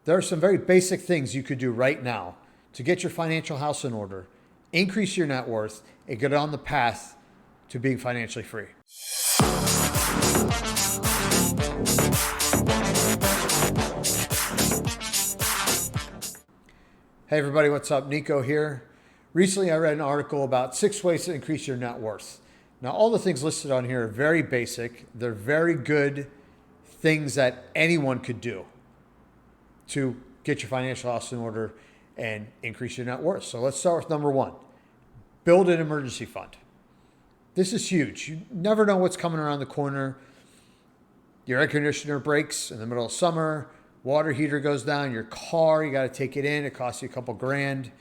There are some very basic things you could do right now to get your financial house in order, increase your net worth, and get on the path to being financially free. Hey everybody, what's up? Nico here. Recently I read an article about 6 ways to increase your net worth. Now all the things listed on here are very basic. They're very good things that anyone could do to get your financial house in order and increase your net worth. So let's start with number 1. Build an emergency fund. This is huge. You never know what's coming around the corner. Your air conditioner breaks in the middle of summer, water heater goes down, your car, you got to take it in, it costs you a couple grand.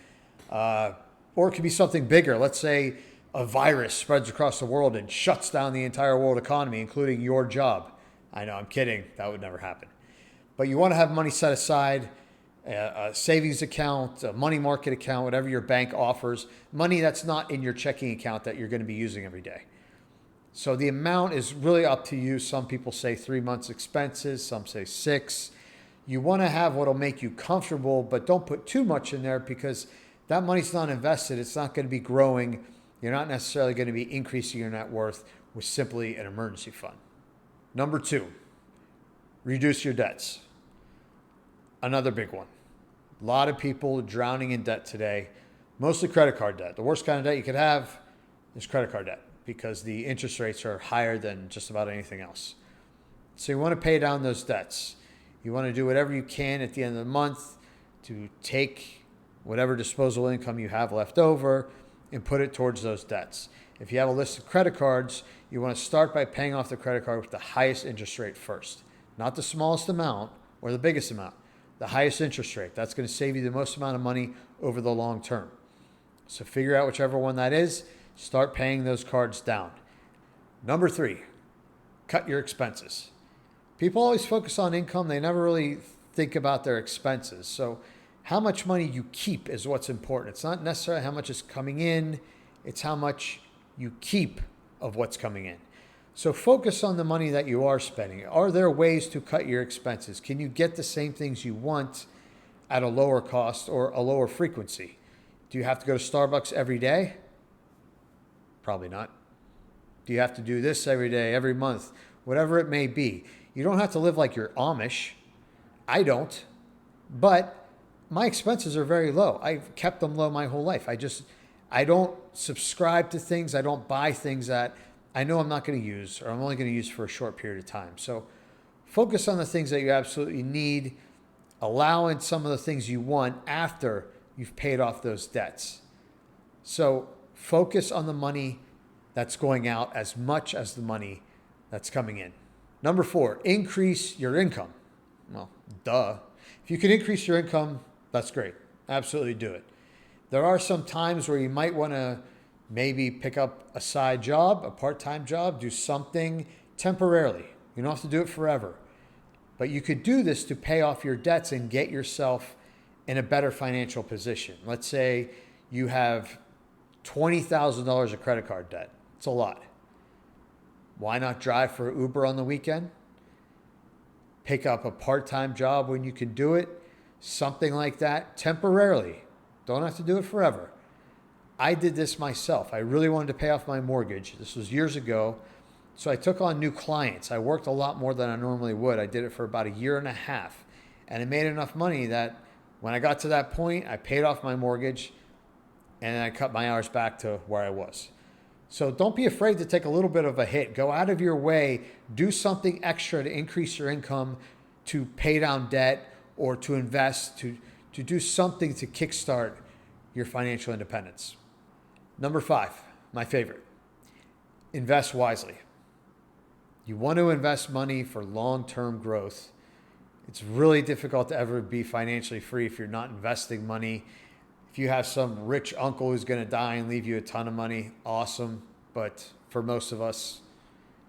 Or it could be something bigger. Let's say a virus spreads across the world and shuts down the entire world economy, including your job. I know, I'm kidding. That would never happen. But you want to have money set aside, a savings account, a money market account, whatever your bank offers, money that's not in your checking account that you're going to be using every day. So the amount is really up to you. Some people say 3 months expenses, some say 6. You want to have what'll make you comfortable, but don't put too much in there because that money's not invested. It's not going to be growing. You're not necessarily going to be increasing your net worth with simply an emergency fund. Number 2, reduce your debts. Another big one. A lot of people drowning in debt today, mostly credit card debt. The worst kind of debt you could have is credit card debt because the interest rates are higher than just about anything else. So you want to pay down those debts. You want to do whatever you can at the end of the month to take whatever disposable income you have left over and put it towards those debts. If you have a list of credit cards, you want to start by paying off the credit card with the highest interest rate first. Not the smallest amount or the biggest amount. The highest interest rate. That's going to save you the most amount of money over the long term. So figure out whichever one that is. Start paying those cards down. Number 3, cut your expenses. People always focus on income. They never really think about their expenses. So how much money you keep is what's important. It's not necessarily how much is coming in. It's how much you keep of what's coming in. So focus on the money that you are spending. Are there ways to cut your expenses? Can you get the same things you want at a lower cost or a lower frequency? Do you have to go to Starbucks every day? Probably not. Do you have to do this every day, every month? Whatever it may be. You don't have to live like you're Amish. I don't. But my expenses are very low. I've kept them low my whole life. I don't subscribe to things. I don't buy things that I know I'm not going to use or I'm only going to use for a short period of time. So focus on the things that you absolutely need. Allow in some of the things you want after you've paid off those debts. So focus on the money that's going out as much as the money that's coming in. Number 4, increase your income. Well, duh. If you can increase your income, that's great. Absolutely do it. There are some times where you might want to maybe pick up a side job, a part-time job, do something temporarily. You don't have to do it forever. But you could do this to pay off your debts and get yourself in a better financial position. Let's say you have $20,000 of credit card debt. It's a lot. Why not drive for Uber on the weekend? Pick up a part-time job when you can do it. Something like that temporarily. Don't have to do it forever. I did this myself. I really wanted to pay off my mortgage. This was years ago. So I took on new clients. I worked a lot more than I normally would. I did it for about 1.5 years. And I made enough money that when I got to that point, I paid off my mortgage and I cut my hours back to where I was. So don't be afraid to take a little bit of a hit. Go out of your way. Do something extra to increase your income, to pay down debt, or to invest, to do something to kickstart your financial independence. Number 5, my favorite, invest wisely. You want to invest money for long-term growth. It's really difficult to ever be financially free if you're not investing money. If you have some rich uncle who's going to die and leave you a ton of money, awesome. But for most of us,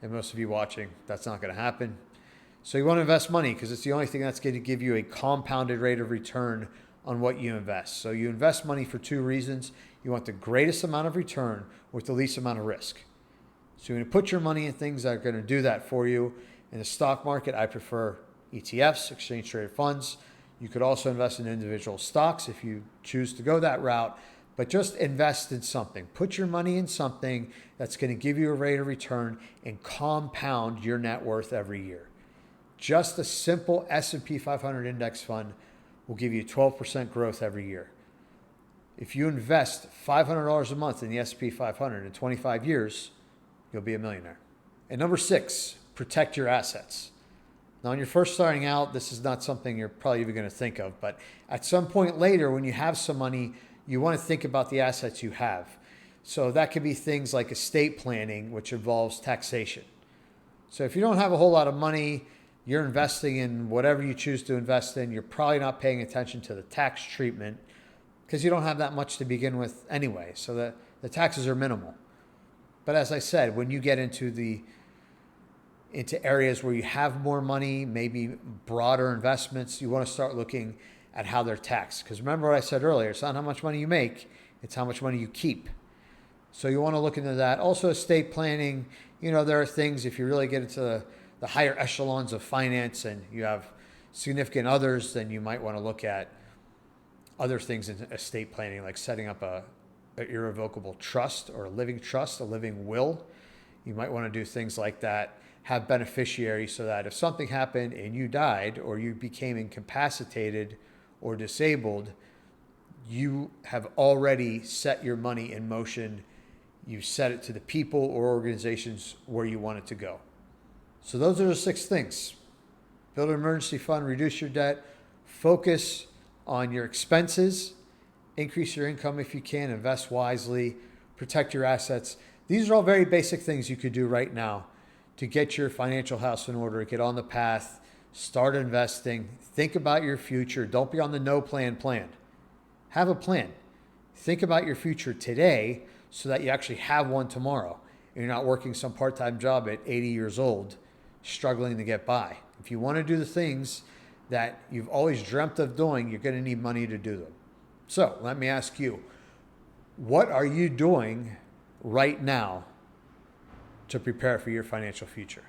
and most of you watching, that's not going to happen. So you want to invest money because it's the only thing that's going to give you a compounded rate of return on what you invest. So you invest money for 2 reasons. You want the greatest amount of return with the least amount of risk. So you're going to put your money in things that are going to do that for you. In the stock market, I prefer ETFs, exchange traded funds. You could also invest in individual stocks if you choose to go that route, but just invest in something. Put your money in something that's going to give you a rate of return and compound your net worth every year. Just a simple S&P 500 index fund will give you 12% growth every year. If you invest $500 a month in the S&P 500 in 25 years, you'll be a millionaire. And number 6, protect your assets. Now, when you're first starting out, this is not something you're probably even going to think of, but at some point later, when you have some money, you want to think about the assets you have. So that could be things like estate planning, which involves taxation. So if you don't have a whole lot of money, you're investing in whatever you choose to invest in, you're probably not paying attention to the tax treatment because you don't have that much to begin with anyway. So the taxes are minimal. But as I said, when you get into areas where you have more money, maybe broader investments, you want to start looking at how they're taxed. Because remember what I said earlier, it's not how much money you make, it's how much money you keep. So you want to look into that. Also estate planning, there are things, if you really get into the higher echelons of finance and you have significant others, then you might want to look at other things in estate planning, like setting up an irrevocable trust or a living trust, a living will. You might want to do things like that, have beneficiaries so that if something happened and you died or you became incapacitated or disabled, you have already set your money in motion. You set it to the people or organizations where you want it to go. So those are the 6 things. Build an emergency fund, reduce your debt, focus on your expenses, increase your income if you can, invest wisely, protect your assets. These are all very basic things you could do right now to get your financial house in order, get on the path, start investing, think about your future. Don't be on the no plan. Have a plan. Think about your future today so that you actually have one tomorrow. And you're not working some part-time job at 80 years old, struggling to get by. If you want to do the things that you've always dreamt of doing, you're going to need money to do them. So let me ask you, what are you doing right now to prepare for your financial future?